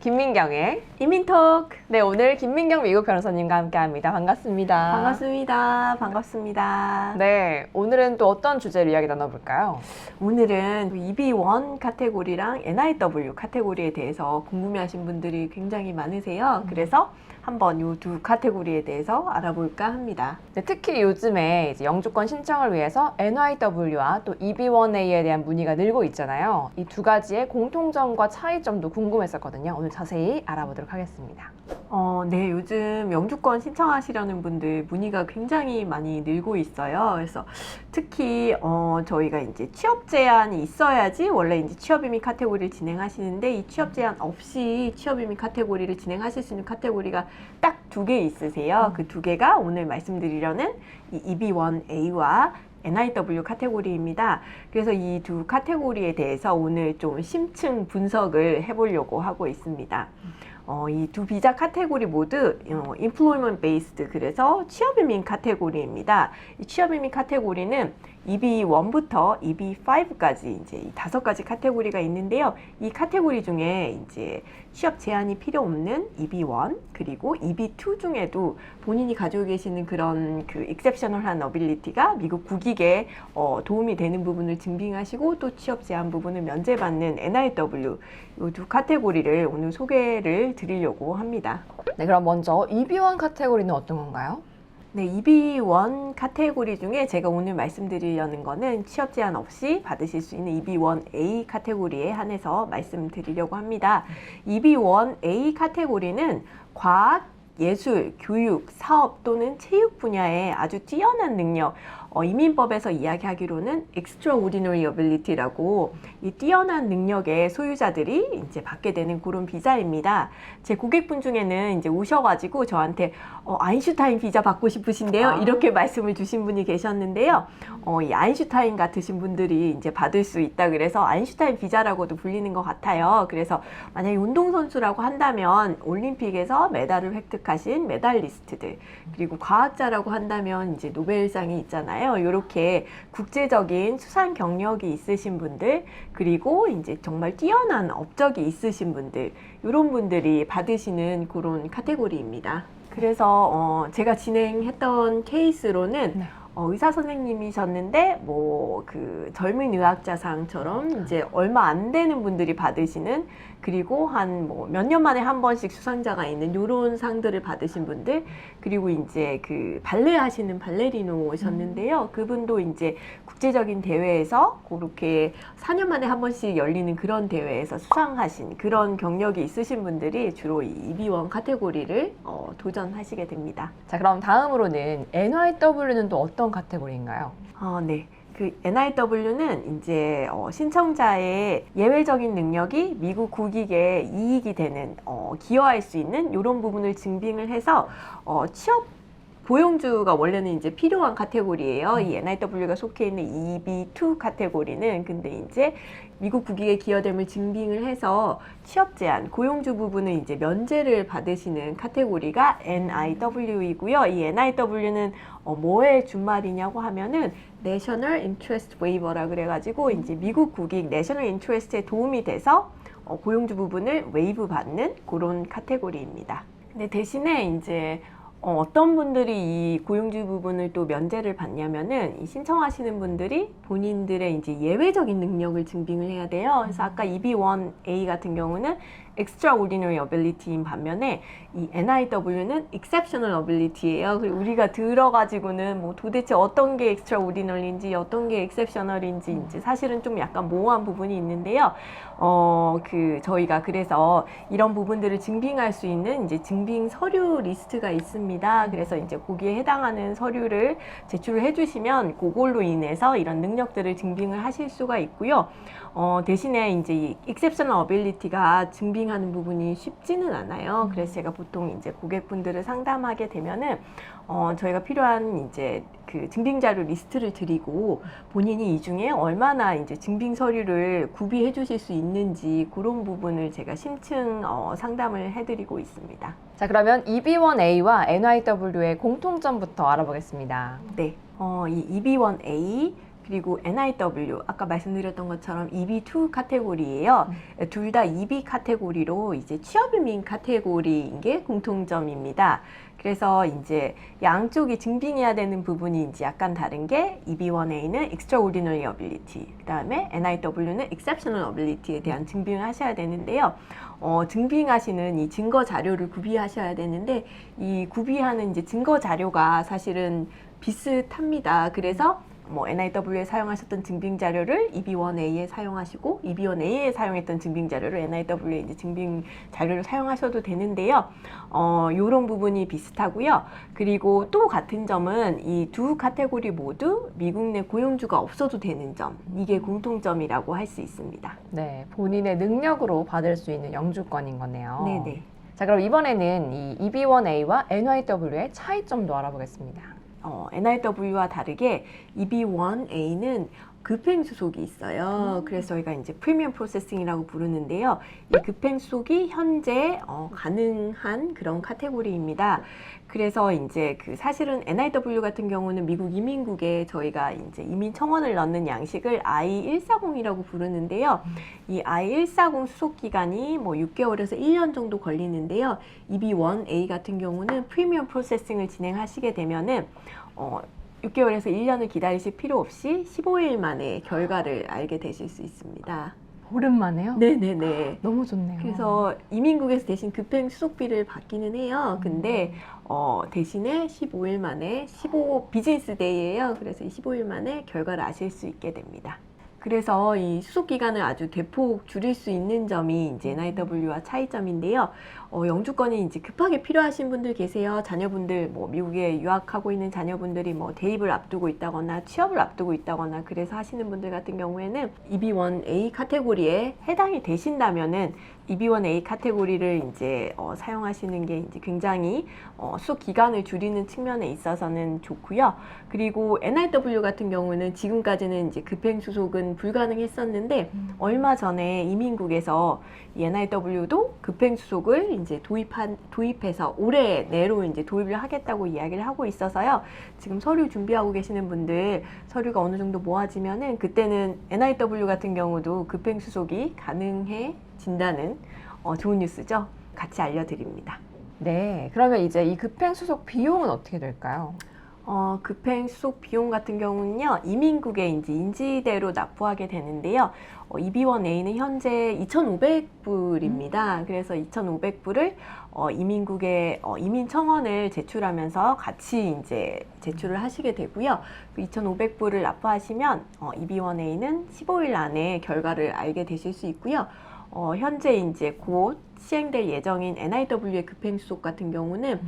김민경의 이민톡. 네, 오늘 김민경 미국 변호사님과 함께합니다. 반갑습니다. 반갑습니다. 반갑습니다. 네, 오늘은 또 어떤 주제로 이야기 나눠볼까요? 오늘은 EB1 카테고리랑 NIW 카테고리에 대해서 궁금해하신 분들이 굉장히 많으세요. 그래서 한번 이 두 카테고리에 대해서 알아볼까 합니다. 네, 특히 요즘에 이제 영주권 신청을 위해서 NIW와 또 EB1A에 대한 문의가 늘고 있잖아요. 이 두 가지의 공통점과 차이점도 궁금했었거든요. 오늘 자세히 알아보도록 하겠습니다. 네, 요즘 영주권 신청하시려는 분들 문의가 굉장히 많이 늘고 있어요. 그래서 특히 저희가 이제 취업 제한이 있어야지 원래 이제 취업 이민 카테고리를 진행하시는데, 이 취업 제한 없이 취업 이민 카테고리를 진행하실 수 있는 카테고리가 딱 두 개 있으세요. 그 두 개가 오늘 말씀드리려는 이 EB1A와 NIW 카테고리입니다. 그래서 이 두 카테고리에 대해서 오늘 좀 심층 분석을 해보려고 하고 있습니다. 이 두 비자 카테고리 모두 employment based, 그래서 취업이민 카테고리입니다. 이 취업이민 카테고리는 EB1부터 EB5까지 이제 이 5가지 카테고리가 있는데요. 이 카테고리 중에 이제 취업 제한이 필요 없는 EB1 그리고 EB2 중에도 본인이 가지고 계시는 그런 그 exceptional한 ability가 미국 국익에 도움이 되는 부분을 증빙하시고 또 취업 제한 부분을 면제받는 NIW, 이 두 카테고리를 오늘 소개를 드리려고 합니다. 네, 그럼 먼저 EB1 카테고리는 어떤 건가요? 네, EB1 카테고리 중에 제가 오늘 말씀드리려는 거는 취업 제한 없이 받으실 수 있는 EB1A 카테고리에 한해서 말씀드리려고 합니다. EB1A 카테고리는 과학, 예술, 교육, 사업 또는 체육 분야에 아주 뛰어난 능력, 이민법에서 이야기하기로는 extraordinary ability라고 이 뛰어난 능력의 소유자들이 이제 받게 되는 그런 비자입니다. 제 고객분 중에는 이제 오셔가지고 저한테 아인슈타인 비자 받고 싶으신데요, 이렇게 말씀을 주신 분이 계셨는데요. 이 아인슈타인 같으신 분들이 이제 받을 수 있다 그래서 아인슈타인 비자라고도 불리는 것 같아요. 그래서 만약에 운동선수라고 한다면 올림픽에서 메달을 획득하신 메달리스트들, 그리고 과학자라고 한다면 이제 노벨상이 있잖아요. 이렇게 국제적인 수상 경력이 있으신 분들, 그리고 이제 정말 뛰어난 업적이 있으신 분들, 이런 분들이 받으시는 그런 카테고리입니다. 그래서 제가 진행했던 케이스로는 의사 선생님이셨는데 뭐 그 젊은 의학자상처럼 이제 얼마 안 되는 분들이 받으시는, 그리고 한 뭐 몇 년 만에 한 번씩 수상자가 있는 요런 상들을 받으신 분들, 그리고 이제 그 발레 하시는 발레리노셨는데요. 그분도 이제 국제적인 대회에서 그렇게 4년 만에 한 번씩 열리는 그런 대회에서 수상하신 그런 경력이 있으신 분들이 주로 이 EB1 카테고리를 도전하시게 됩니다. 자, 그럼 다음으로는 NIW는 또 어떤 카테고리인가요? 네. 그 NIW는 이제 신청자의 예외적인 능력이 미국 국익에 이익이 되는, 기여할 수 있는 이런 부분을 증빙을 해서 취업 고용주가 원래는 이제 필요한 카테고리예요. 이 NIW가 속해 있는 EB2 카테고리는. 근데 이제 미국 국익의 기여됨을 증빙을 해서 취업 제한, 고용주 부분을 이제 면제를 받으시는 카테고리가 NIW이고요. 이 NIW는 뭐의 준말이냐고 하면은 National Interest Waiver라 그래가지고 이제 미국 국익 National Interest에 도움이 돼서 고용주 부분을 웨이브 받는 그런 카테고리입니다. 근데 대신에 이제 어떤 분들이 이 고용주 부분을 또 면제를 받냐면은, 이 신청하시는 분들이 본인들의 이제 예외적인 능력을 증빙을 해야 돼요. 그래서 아까 EB1A 같은 경우는 extraordinary ability인 반면에 이 NIW는 exceptional ability예요. 그리고 우리가 들어가지고는 뭐 도대체 어떤 게 extraordinary인지 어떤 게 exceptional인지 이제 사실은 좀 약간 모호한 부분이 있는데요. 저희가 그래서 이런 부분들을 증빙할 수 있는 이제 증빙 서류 리스트가 있습니다. 그래서 이제 거기에 해당하는 서류를 제출을 해주시면 그걸로 인해서 이런 능력들을 증빙을 하실 수가 있고요. 대신에 이제 이 exceptional ability가 증빙하는 부분이 쉽지는 않아요. 그래서 제가 보통 이제 고객분들을 상담하게 되면은 저희가 필요한 이제 그 증빙 자료 리스트를 드리고 본인이 이 중에 얼마나 이제 증빙 서류를 구비해 주실 수 있는지 그런 부분을 제가 심층 상담을 해드리고 있습니다. 자, 그러면 EB1A와 NIW의 공통점부터 알아보겠습니다. 네, 이 EB1A 그리고 NIW, 아까 말씀드렸던 것처럼 EB2 카테고리예요. 둘 다 EB 카테고리로 이제 취업 이민 카테고리인 게 공통점입니다. 그래서 이제 양쪽이 증빙해야 되는 부분이 이제 약간 다른 게 EB1A는 Extraordinary Ability, 그 다음에 NIW는 Exceptional Ability에 대한 증빙을 하셔야 되는데요. 증빙하시는 이 증거 자료를 구비하셔야 되는데 이 구비하는 이제 증거 자료가 사실은 비슷합니다. 그래서 NIW에 사용하셨던 증빙 자료를 EB1A에 사용하시고 EB1A에 사용했던 증빙 자료를 NIW에 이제 증빙 자료를 사용하셔도 되는데요. 요런 부분이 비슷하고요. 그리고 또 같은 점은 이 두 카테고리 모두 미국 내 고용주가 없어도 되는 점, 이게 공통점이라고 할 수 있습니다. 네, 본인의 능력으로 받을 수 있는 영주권인 거네요. 네네. 자, 그럼 이번에는 이 EB1A와 NIW의 차이점도 알아보겠습니다. NIW와 다르게 EB1A는 급행수속이 있어요. 그래서 저희가 이제 프리미엄 프로세싱이라고 부르는데요. 이 급행수속이 현재 가능한 그런 카테고리입니다. 그래서 이제 사실은 NIW 같은 경우는 미국 이민국에 저희가 이제 이민 청원을 넣는 양식을 I-140이라고 부르는데요. 이 I-140 수속 기간이 6개월에서 1년 정도 걸리는데요. EB1A 같은 경우는 프리미엄 프로세싱을 진행하시게 되면은 6개월에서 1년을 기다리실 필요 없이 15일 만에 결과를 알게 되실 수 있습니다. 오랜만에요? 네네네. 너무 좋네요. 그래서 이민국에서 대신 급행 수속비를 받기는 해요. 근데 대신에 15일 만에 비즈니스 데이예요. 그래서 이 15일 만에 결과를 아실 수 있게 됩니다. 그래서 이 수속 기간을 아주 대폭 줄일 수 있는 점이 이제 NIW와 차이점인데요. 영주권이 이제 급하게 필요하신 분들 계세요. 자녀분들 미국에 유학하고 있는 자녀분들이 대입을 앞두고 있다거나 취업을 앞두고 있다거나 그래서 하시는 분들 같은 경우에는 EB1A 카테고리에 해당이 되신다면은 EB1A 카테고리를 이제 사용하시는 게 이제 굉장히 수속 기간을 줄이는 측면에 있어서는 좋고요. 그리고 NIW 같은 경우는 지금까지는 이제 급행 수속은 불가능했었는데 얼마 전에 이민국에서 이 NIW도 급행 수속을 이제 도입해서 올해 내로 이제 도입을 하겠다고 이야기를 하고 있어서요. 지금 서류 준비하고 계시는 분들 서류가 어느 정도 모아지면은 그때는 NIW 같은 경우도 급행 수속이 가능해진다는 좋은 뉴스죠. 같이 알려드립니다. 네, 그러면 이제 이 급행 수속 비용은 어떻게 될까요? 급행 수속 비용 같은 경우는요, 이민국에 이제 인지대로 납부하게 되는데요. EB1A는 현재 2,500불입니다. 그래서 2,500불을 이민국에 이민 청원을 제출하면서 같이 이제 제출을 하시게 되고요. 그 2,500불을 납부하시면 EB1A는 15일 안에 결과를 알게 되실 수 있고요. 현재 이제 곧 시행될 예정인 NIW의 급행수속 같은 경우는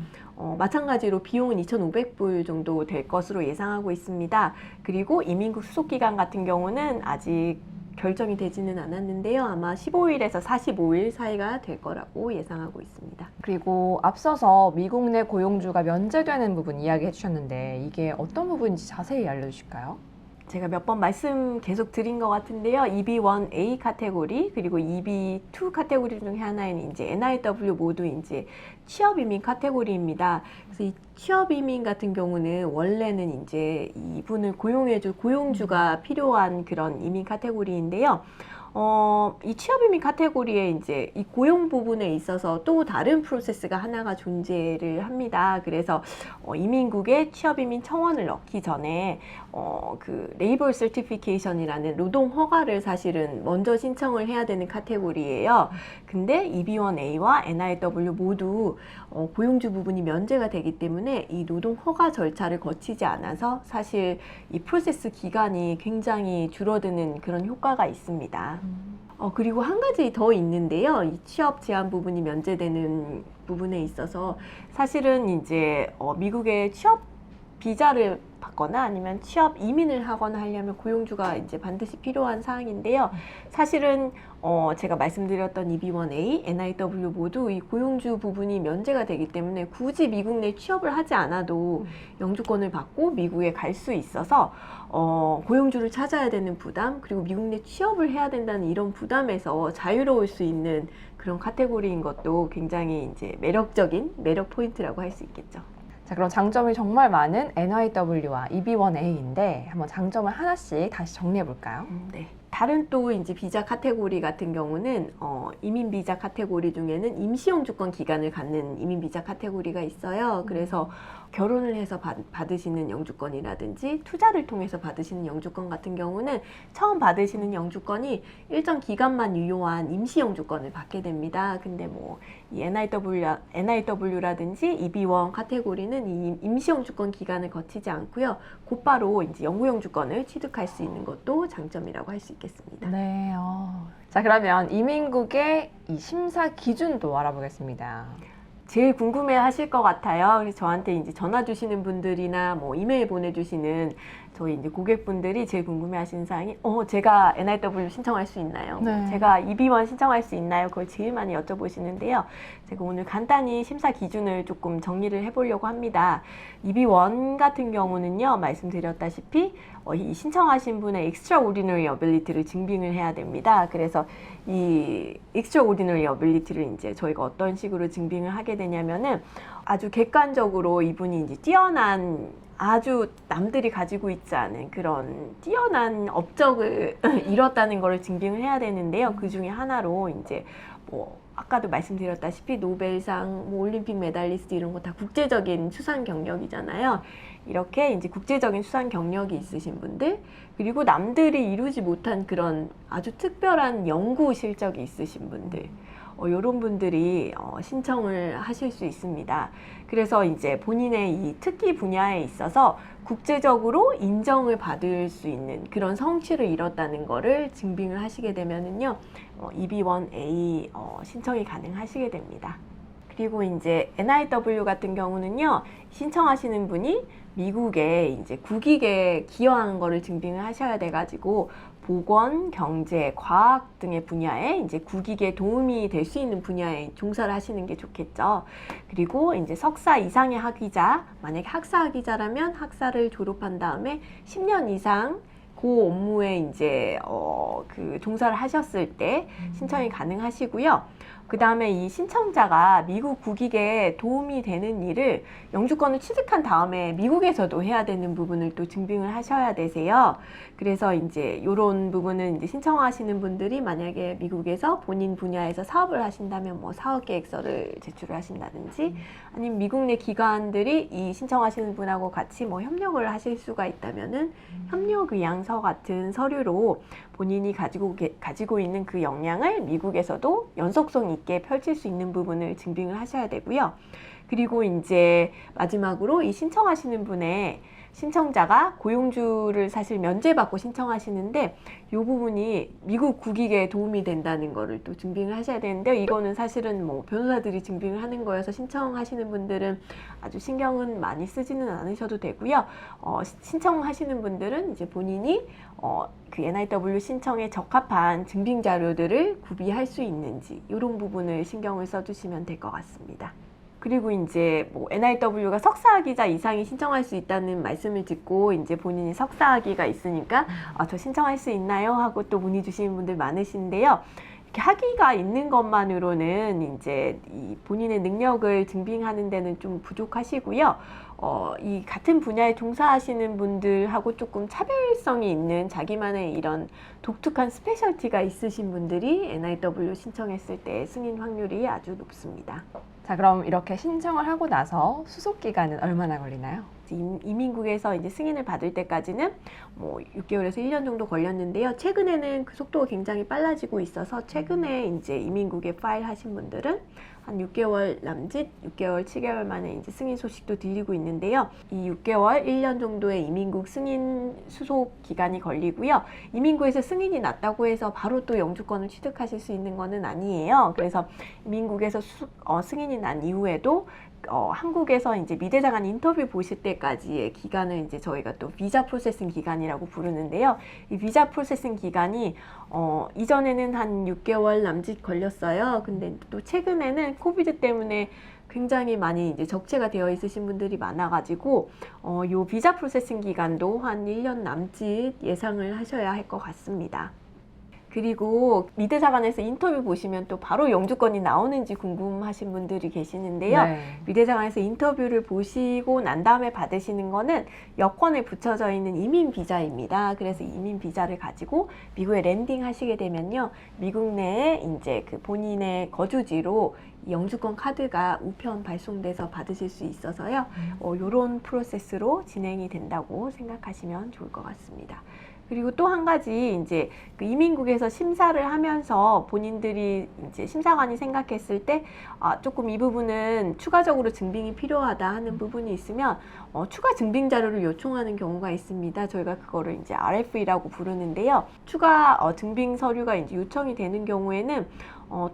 마찬가지로 비용은 2,500불 정도 될 것으로 예상하고 있습니다. 그리고 이민국 수속기간 같은 경우는 아직 결정이 되지는 않았는데요. 아마 15일에서 45일 사이가 될 거라고 예상하고 있습니다. 그리고 앞서서 미국 내 고용주가 면제되는 부분 이야기해 주셨는데 이게 어떤 부분인지 자세히 알려주실까요? 제가 몇 번 말씀 계속 드린 것 같은데요. EB1A 카테고리 그리고 EB2 카테고리 중에 하나인 이제 NIW 모두 이제 취업 이민 카테고리입니다. 그래서 이 취업 이민 같은 경우는 원래는 이제 이분을 고용해줄 고용주가 필요한 그런 이민 카테고리인데요. 이 취업 이민 카테고리에 이제 이 고용 부분에 있어서 또 다른 프로세스가 하나가 존재를 합니다. 그래서 이민국에 취업 이민 청원을 넣기 전에 그 레이버 서티피케이션이라는 노동 허가를 사실은 먼저 신청을 해야 되는 카테고리예요. 근데 EB1A와 NIW 모두 고용주 부분이 면제가 되기 때문에 이 노동 허가 절차를 거치지 않아서 사실 이 프로세스 기간이 굉장히 줄어드는 그런 효과가 있습니다. 그리고 한 가지 더 있는데요. 이 취업 제한 부분이 면제되는 부분에 있어서 사실은 이제 미국의 취업 비자를 받거나 아니면 취업 이민을 하거나 하려면 고용주가 이제 반드시 필요한 사항인데요. 사실은 제가 말씀드렸던 EB1A, NIW 모두 이 고용주 부분이 면제가 되기 때문에 굳이 미국 내 취업을 하지 않아도 영주권을 받고 미국에 갈 수 있어서 고용주를 찾아야 되는 부담, 그리고 미국 내 취업을 해야 된다는 이런 부담에서 자유로울 수 있는 그런 카테고리인 것도 굉장히 이제 매력적인 매력 포인트라고 할 수 있겠죠. 자, 그럼 장점이 정말 많은 NIW와 EB1A인데 한번 장점을 하나씩 다시 정리해 볼까요? 네. 다른 또 이제 비자 카테고리 같은 경우는 이민 비자 카테고리 중에는 임시 영주권 기간을 갖는 이민 비자 카테고리가 있어요. 그래서 결혼을 해서 받으시는 영주권이라든지 투자를 통해서 받으시는 영주권 같은 경우는 처음 받으시는 영주권이 일정 기간만 유효한 임시 영주권을 받게 됩니다. 근데 뭐 이 NIW라든지 EB1 카테고리는 이 임시 영주권 기간을 거치지 않고요. 곧바로 이제 영구 영주권을 취득할 수 있는 것도 장점이라고 할 수 있겠습니다. 네. 자, 그러면 이민국의 이 심사 기준도 알아보겠습니다. 제일 궁금해 하실 것 같아요. 그래서 저한테 이제 전화 주시는 분들이나 뭐 이메일 보내주시는 저희 이제 고객분들이 제일 궁금해 하시는 사항이, 제가 NIW 신청할 수 있나요? 네. 제가 EB1 신청할 수 있나요? 그걸 제일 많이 여쭤보시는데요. 제가 오늘 간단히 심사 기준을 조금 정리를 해보려고 합니다. EB1 같은 경우는요, 말씀드렸다시피, 이 신청하신 분의 extraordinary ability를 증빙을 해야 됩니다. 그래서 이 extraordinary ability를 이제 저희가 어떤 식으로 증빙을 하게 되냐면은 아주 객관적으로 이분이 이제 뛰어난 아주 남들이 가지고 있지 않은 그런 뛰어난 업적을 이뤘다는 것을 증빙을 해야 되는데요. 그 중에 하나로 이제 뭐 아까도 말씀드렸다시피 노벨상, 뭐 올림픽 메달리스트 이런 거 다 국제적인 수상 경력이잖아요. 이렇게 이제 국제적인 수상 경력이 있으신 분들, 그리고 남들이 이루지 못한 그런 아주 특별한 연구 실적이 있으신 분들, 이런 분들이 신청을 하실 수 있습니다. 그래서 이제 본인의 이 특기 분야에 있어서 국제적으로 인정을 받을 수 있는 그런 성취를 이뤘다는 거를 증빙을 하시게 되면은요, EB1A 신청이 가능하시게 됩니다. 그리고 이제 NIW 같은 경우는요, 신청하시는 분이 미국에 이제 국익에 기여한 거를 증빙을 하셔야 돼가지고 보건, 경제, 과학 등의 분야에 이제 국익에 도움이 될 수 있는 분야에 종사를 하시는 게 좋겠죠. 그리고 이제 석사 이상의 학위자, 만약에 학사 학위자라면 학사를 졸업한 다음에 10년 이상 그 업무에 이제 그 종사를 하셨을 때 신청이 가능하시고요. 그 다음에 이 신청자가 미국 국익에 도움이 되는 일을 영주권을 취득한 다음에 미국에서도 해야 되는 부분을 또 증빙을 하셔야 되세요. 그래서 이제 이런 부분은 이제 신청하시는 분들이 만약에 미국에서 본인 분야에서 사업을 하신다면 뭐 사업 계획서를 제출을 하신다든지, 아니면 미국 내 기관들이 이 신청하시는 분하고 같이 뭐 협력을 하실 수가 있다면은 협력 의향서 같은 서류로 본인이 가지고 있는 그 역량을 미국에서도 연속성 있게 펼칠 수 있는 부분을 증빙을 하셔야 되고요. 그리고 이제 마지막으로 이 신청하시는 분의 신청자가 고용주를 사실 면제받고 신청하시는데 이 부분이 미국 국익에 도움이 된다는 거를 또 증빙을 하셔야 되는데, 이거는 사실은 뭐 변호사들이 증빙을 하는 거여서 신청하시는 분들은 아주 신경은 많이 쓰지는 않으셔도 되고요. 신청하시는 분들은 이제 본인이 그 NIW 신청에 적합한 증빙 자료들을 구비할 수 있는지 이런 부분을 신경을 써주시면 될 것 같습니다. 그리고 이제 뭐 NIW가 석사학위자 이상이 신청할 수 있다는 말씀을 듣고 이제 본인이 석사학위가 있으니까 저 신청할 수 있나요? 하고 또 문의 주시는 분들 많으신데요. 이렇게 학위가 있는 것만으로는 이제 이 본인의 능력을 증빙하는 데는 좀 부족하시고요. 이 같은 분야에 종사하시는 분들하고 조금 차별성이 있는 자기만의 이런 독특한 스페셜티가 있으신 분들이 NIW 신청했을 때 승인 확률이 아주 높습니다. 자, 그럼 이렇게 신청을 하고 나서 수속 기간은 얼마나 걸리나요? 이민국에서 이제 승인을 받을 때까지는 뭐 6개월에서 1년 정도 걸렸는데요. 최근에는 그 속도가 굉장히 빨라지고 있어서 최근에 이제 이민국에 파일 하신 분들은 한 6개월 남짓, 6개월, 7개월 만에 이제 승인 소식도 들리고 있는데요. 이 6개월, 1년 정도의 이민국 승인 수속 기간이 걸리고요. 이민국에서 승인이 났다고 해서 바로 또 영주권을 취득하실 수 있는 거는 아니에요. 그래서 이민국에서 승인이 난 이후에도 한국에서 이제 미대장관 인터뷰 보실 때까지의 기간을 이제 저희가 또 비자 프로세싱 기간이라고 부르는데요. 이 비자 프로세싱 기간이 이전에는 한 6개월 남짓 걸렸어요. 근데 또 최근에는 코비드 때문에 굉장히 많이 이제 적체가 되어 있으신 분들이 많아가지고 요 비자 프로세싱 기간도 한 1년 남짓 예상을 하셔야 할 것 같습니다. 그리고 미대사관에서 인터뷰 보시면 또 바로 영주권이 나오는지 궁금하신 분들이 계시는데요. 네. 미대사관에서 인터뷰를 보시고 난 다음에 받으시는 거는 여권에 붙여져 있는 이민 비자입니다. 그래서 이민 비자를 가지고 미국에 랜딩 하시게 되면요. 미국 내에 이제 그 본인의 거주지로 이 영주권 카드가 우편 발송돼서 받으실 수 있어서요. 요런 프로세스로 진행이 된다고 생각하시면 좋을 것 같습니다. 그리고 또 한 가지 이제 그 이민국에서 심사를 하면서 본인들이 이제 심사관이 생각했을 때 조금 이 부분은 추가적으로 증빙이 필요하다 하는 부분이 있으면 추가 증빙 자료를 요청하는 경우가 있습니다. 저희가 그거를 이제 RFE라고 부르는데요. 추가 증빙 서류가 이제 요청이 되는 경우에는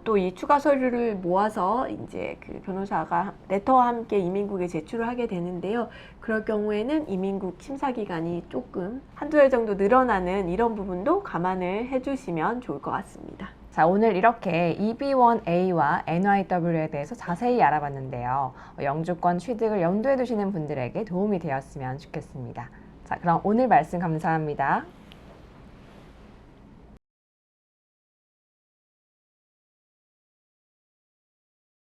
또 이 추가 서류를 모아서 이제 그 변호사가 레터와 함께 이민국에 제출을 하게 되는데요. 그럴 경우에는 이민국 심사 기간이 조금 한두 달 정도 늘어나는 이런 부분도 감안을 해주시면 좋을 것 같습니다. 자, 오늘 이렇게 EB1A와 NIW에 대해서 자세히 알아봤는데요. 영주권 취득을 염두에 두시는 분들에게 도움이 되었으면 좋겠습니다. 자, 그럼 오늘 말씀 감사합니다.